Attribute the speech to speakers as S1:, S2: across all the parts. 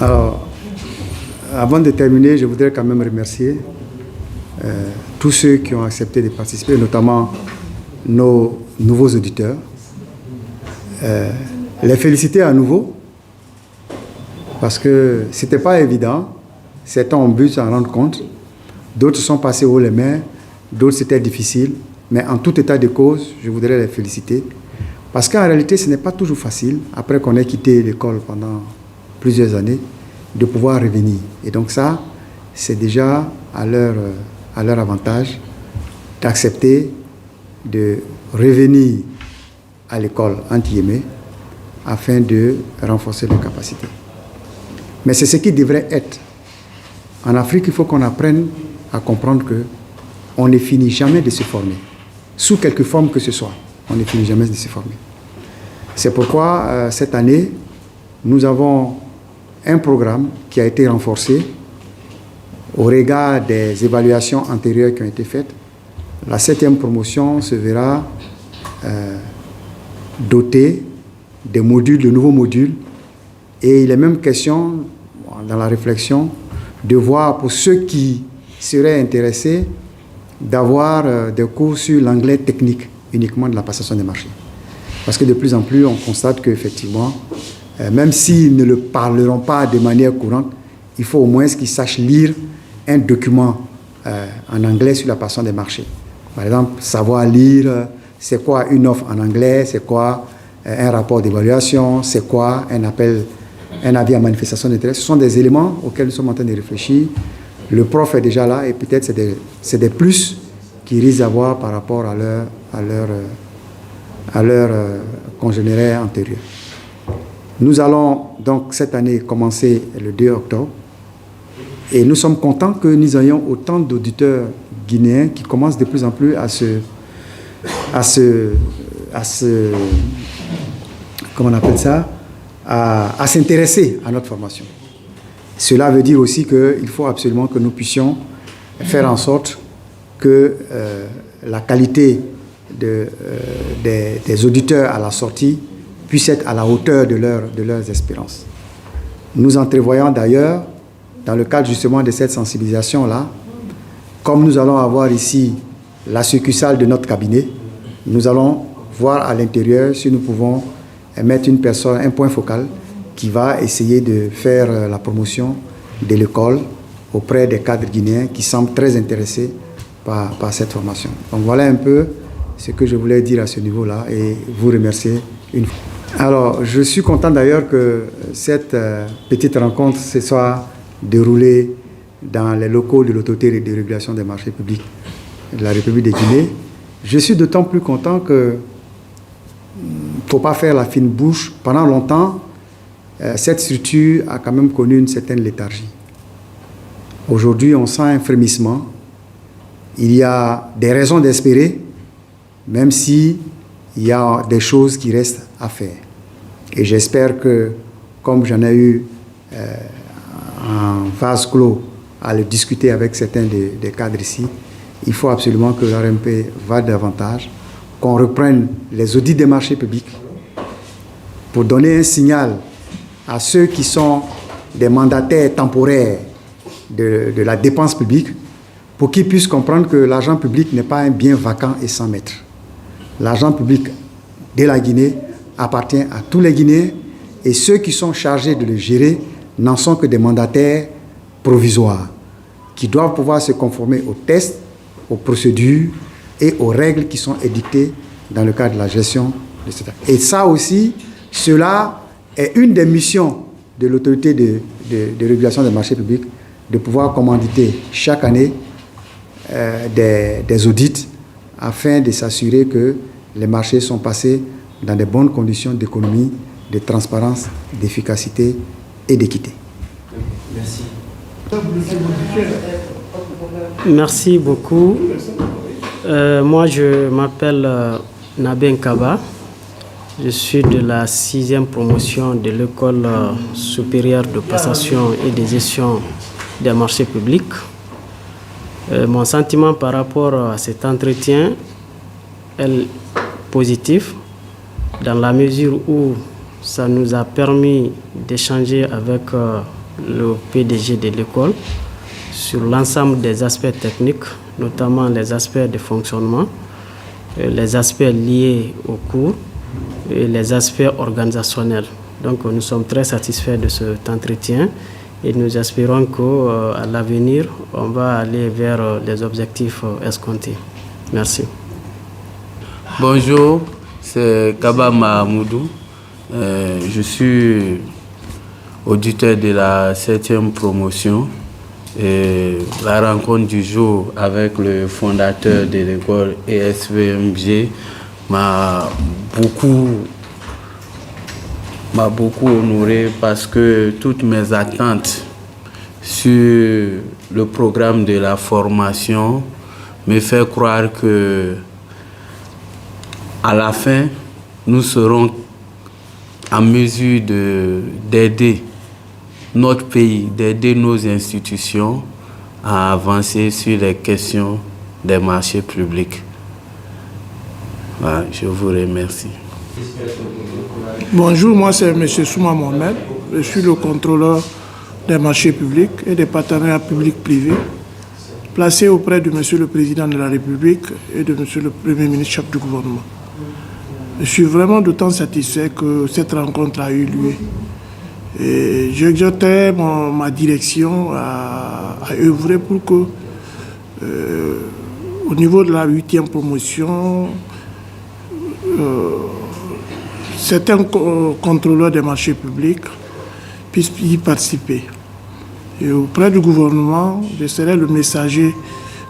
S1: Alors, avant de terminer, je voudrais quand même remercier tous ceux qui ont accepté de participer, notamment nos nouveaux auditeurs. Les féliciter à nouveau, parce que ce n'était pas évident. Certains ont pu s'en rendre compte, d'autres sont passés haut les mains, d'autres c'était difficile. Mais en tout état de cause, je voudrais les féliciter. Parce qu'en réalité, ce n'est pas toujours facile, après qu'on ait quitté l'école pendant plusieurs années, de pouvoir revenir. Et donc ça, c'est déjà à leur avantage d'accepter de revenir à l'école antillais afin de renforcer leurs capacités. Mais c'est ce qui devrait être. En Afrique, il faut qu'on apprenne à comprendre qu'on ne finit jamais de se former. Sous quelque forme que ce soit, on ne finit jamais de se former. C'est pourquoi, cette année, nous avons un programme qui a été renforcé au regard des évaluations antérieures qui ont été faites. La 7e promotion se verra dotée des modules, de nouveaux modules. Et il est même question, dans la réflexion, de voir pour ceux qui seraient intéressés d'avoir des cours sur l'anglais technique uniquement de la passation des marchés. Parce que de plus en plus, on constate qu'effectivement, même s'ils ne le parleront pas de manière courante, il faut au moins qu'ils sachent lire un document en anglais sur la passation des marchés. Par exemple, savoir lire c'est quoi une offre en anglais, c'est quoi un rapport d'évaluation, c'est quoi un avis à manifestation d'intérêt. Ce sont des éléments auxquels nous sommes en train de réfléchir. Le prof est déjà là et peut-être c'est des plus qu'ils risquent d'avoir par rapport à leur congénères antérieurs. Nous allons donc cette année commencer le 2 octobre et nous sommes contents que nous ayons autant d'auditeurs guinéens qui commencent de plus en plus à s'intéresser à notre formation. Cela veut dire aussi qu'il faut absolument que nous puissions faire en sorte que la qualité des auditeurs à la sortie puisse être à la hauteur de leurs espérances. Nous entrevoyons d'ailleurs, dans le cadre justement de cette sensibilisation-là, comme nous allons avoir ici la succursale de notre cabinet, nous allons voir à l'intérieur si nous pouvons mettre une personne, un point focal, qui va essayer de faire la promotion de l'école auprès des cadres guinéens qui semblent très intéressés par cette formation. Donc voilà un peu ce que je voulais dire à ce niveau-là et vous remercier une fois. Alors, je suis content d'ailleurs que cette petite rencontre se soit déroulée dans les locaux de l'autorité de régulation des marchés publics de la République de Guinée. Je suis d'autant plus content que il ne faut pas faire la fine bouche. Pendant longtemps, cette structure a quand même connu une certaine léthargie. Aujourd'hui, on sent un frémissement. Il y a des raisons d'espérer, même s'il y a des choses qui restent à faire. Et j'espère que, comme j'en ai eu en phase clos à le discuter avec certains des cadres ici, il faut absolument que l'RMP va davantage, qu'on reprenne les audits des marchés publics pour donner un signal à ceux qui sont des mandataires temporaires de la dépense publique, pour qu'ils puissent comprendre que l'argent public n'est pas un bien vacant et sans maître. L'argent public de la Guinée appartient à tous les Guinéens et ceux qui sont chargés de le gérer n'en sont que des mandataires provisoires qui doivent pouvoir se conformer aux tests, aux procédures et aux règles qui sont édictées dans le cadre de la gestion de cet acte. Et ça aussi, cela est une des missions de l'autorité de régulation des marchés publics, de pouvoir commanditer chaque année des audits afin de s'assurer que les marchés sont passés dans de bonnes conditions d'économie, de transparence, d'efficacité et d'équité.
S2: Merci. Merci beaucoup. Moi, je m'appelle Nabin Kaba. Je suis de la 6e promotion de l'école supérieure de passation et de gestion des marchés publics. Mon sentiment par rapport à cet entretien est positif dans la mesure où ça nous a permis d'échanger avec le PDG de l'école, sur l'ensemble des aspects techniques, notamment les aspects de fonctionnement, les aspects liés au cours et les aspects organisationnels. Donc nous sommes très satisfaits de cet entretien et nous espérons qu'à l'avenir, on va aller vers les objectifs escomptés. Merci.
S3: Bonjour, c'est Kaba Mahamoudou. Je suis auditeur de la 7e promotion. Et la rencontre du jour avec le fondateur de l'école ESVMG m'a beaucoup honoré parce que toutes mes attentes sur le programme de la formation me fait croire que à la fin, nous serons en mesure d'aider notre pays, d'aider nos institutions à avancer sur les questions des marchés publics. Voilà, je vous remercie.
S4: Bonjour, moi c'est M. Souma Mohamed. Je suis le contrôleur des marchés publics et des partenariats publics-privés, placé auprès de M. le Président de la République et de M. le Premier ministre chef du gouvernement. Je suis vraiment d'autant satisfait que cette rencontre a eu lieu. Et j'exhortais ma direction à œuvrer pour que, au niveau de la 8e promotion, certains contrôleurs des marchés publics puissent y participer. Et auprès du gouvernement, je serai le messager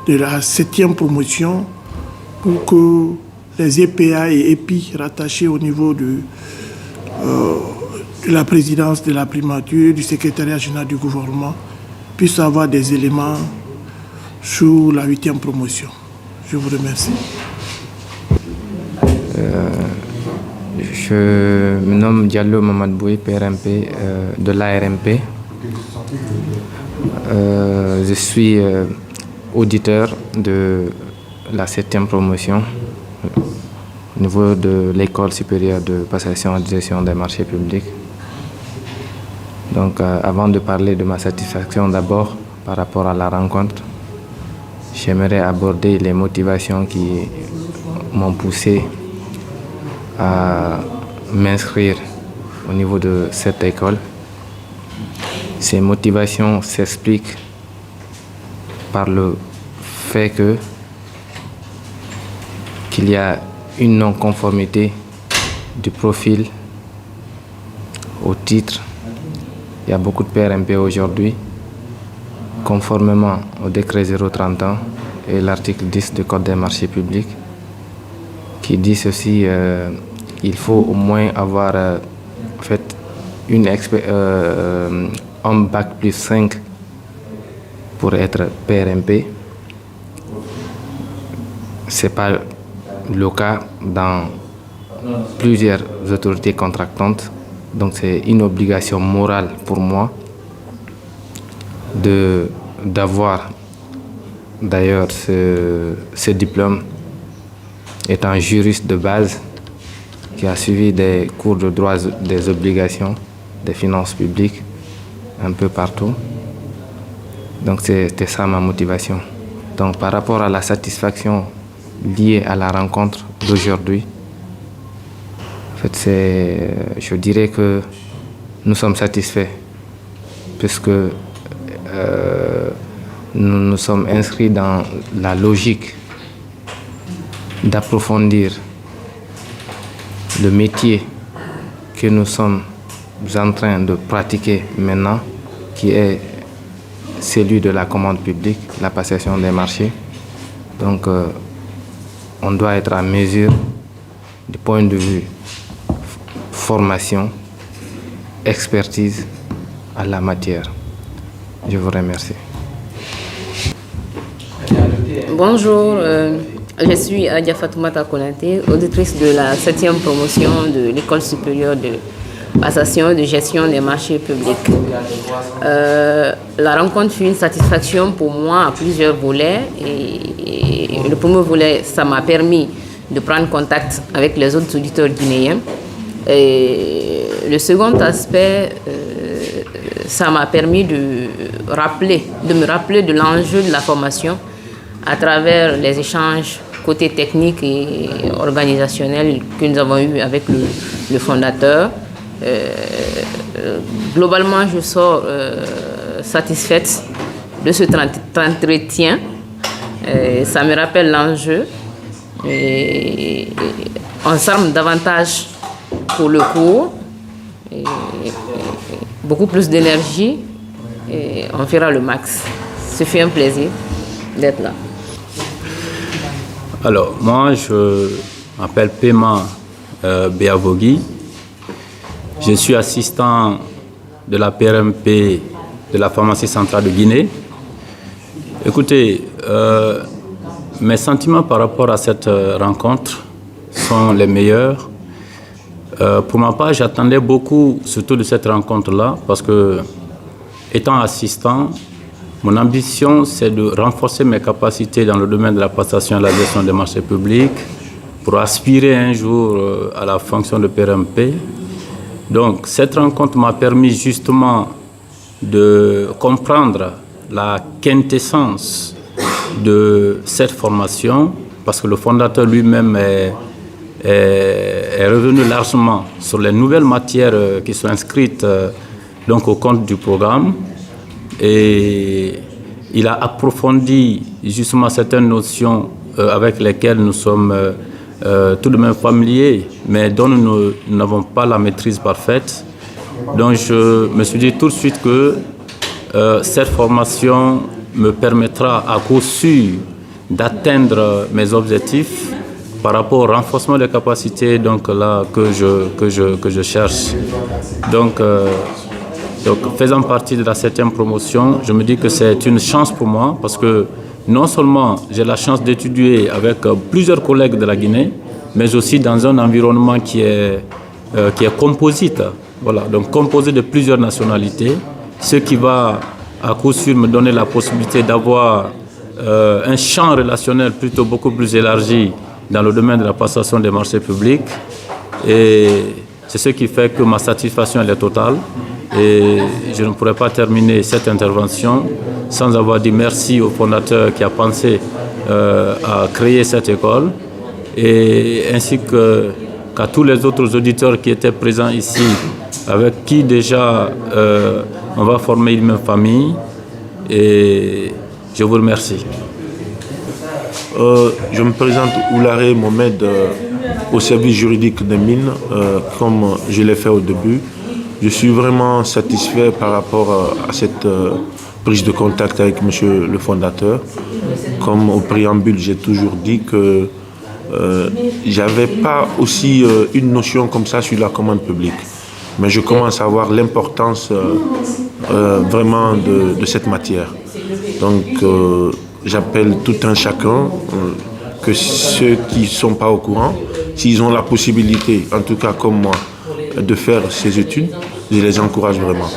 S4: de la 7e promotion pour que les EPA et EPI rattachés au niveau de la présidence de la primature et du secrétariat général du gouvernement puissent avoir des éléments sur la 8e promotion. Je vous remercie.
S5: Je me nomme Diallo Mamad Boué, PRMP de l'ARMP. Je suis auditeur de la 7e promotion au niveau de l'école supérieure de passation et de gestion des marchés publics. Donc, avant de parler de ma satisfaction d'abord par rapport à la rencontre, j'aimerais aborder les motivations qui m'ont poussé à m'inscrire au niveau de cette école. Ces motivations s'expliquent par le fait qu'il y a une non-conformité du profil au titre. Il y a beaucoup de PRMP aujourd'hui, conformément au décret 031 et l'article 10 du Code des marchés publics, qui dit ceci, il faut au moins avoir fait un bac plus 5 pour être PRMP. Ce n'est pas le cas dans plusieurs autorités contractantes. Donc c'est une obligation morale pour moi d'avoir d'ailleurs ce diplôme, étant juriste de base qui a suivi des cours de droit des obligations, des finances publiques un peu partout. Donc c'était ça ma motivation. Donc par rapport à la satisfaction liée à la rencontre d'aujourd'hui, en fait, je dirais que nous sommes satisfaits puisque nous nous sommes inscrits dans la logique d'approfondir le métier que nous sommes en train de pratiquer maintenant, qui est celui de la commande publique, la passation des marchés. Donc, on doit être à mesure du point de vue formation, expertise à la matière. Je vous remercie.
S6: Bonjour, je suis Adia Fatoumata Konaté, auditrice de la 7e promotion de l'École supérieure de passation et de gestion des marchés publics. La rencontre fut une satisfaction pour moi à plusieurs volets. Et le premier volet, ça m'a permis de prendre contact avec les autres auditeurs guinéens. Et le second aspect, ça m'a permis de me rappeler de l'enjeu de la formation à travers les échanges côté technique et organisationnel que nous avons eu avec le fondateur. Globalement, je sors satisfaite de cet entretien. Ça me rappelle l'enjeu. Et on s'arme davantage pour le cours. Beaucoup plus d'énergie. Et on fera le max. Ce fut un plaisir d'être là.
S7: Alors, moi, je m'appelle Pema Beavogui. Je suis assistant de la PRMP de la pharmacie centrale de Guinée. Écoutez, mes sentiments par rapport à cette rencontre sont les meilleurs. Pour ma part, j'attendais beaucoup, surtout de cette rencontre-là, parce que, étant assistant, mon ambition, c'est de renforcer mes capacités dans le domaine de la passation et la gestion des marchés publics pour aspirer un jour à la fonction de PRMP. Donc, cette rencontre m'a permis justement de comprendre la quintessence de cette formation, parce que le fondateur lui-même est revenu largement sur les nouvelles matières qui sont inscrites donc au compte du programme. Et il a approfondi justement certaines notions avec lesquelles nous sommes tout de même familiers, mais dont nous n'avons pas la maîtrise parfaite. Donc je me suis dit tout de suite que cette formation me permettra à coup sûr d'atteindre mes objectifs par rapport au renforcement des capacités donc, là, que je cherche. Donc, faisant partie de la 7e promotion, je me dis que c'est une chance pour moi parce que non seulement j'ai la chance d'étudier avec plusieurs collègues de la Guinée, mais aussi dans un environnement qui est composite, voilà, donc composé de plusieurs nationalités, ce qui va à coup sûr me donner la possibilité d'avoir un champ relationnel plutôt beaucoup plus élargi dans le domaine de la passation des marchés publics. Et c'est ce qui fait que ma satisfaction elle est totale. Et je ne pourrais pas terminer cette intervention sans avoir dit merci au fondateur qui a pensé à créer cette école, et ainsi qu'à tous les autres auditeurs qui étaient présents ici, avec qui déjà on va former une même famille. Et je vous remercie.
S8: Je me présente Oularé Mohamed au service juridique des mines, comme je l'ai fait au début. Je suis vraiment satisfait par rapport à cette prise de contact avec monsieur le fondateur. Comme au préambule, j'ai toujours dit que j'avais pas aussi une notion comme ça sur la commande publique. Mais je commence à voir l'importance vraiment de cette matière. Donc j'appelle tout un chacun, que ceux qui ne sont pas au courant, s'ils ont la possibilité, en tout cas comme moi, de faire ces études, je les encourage vraiment.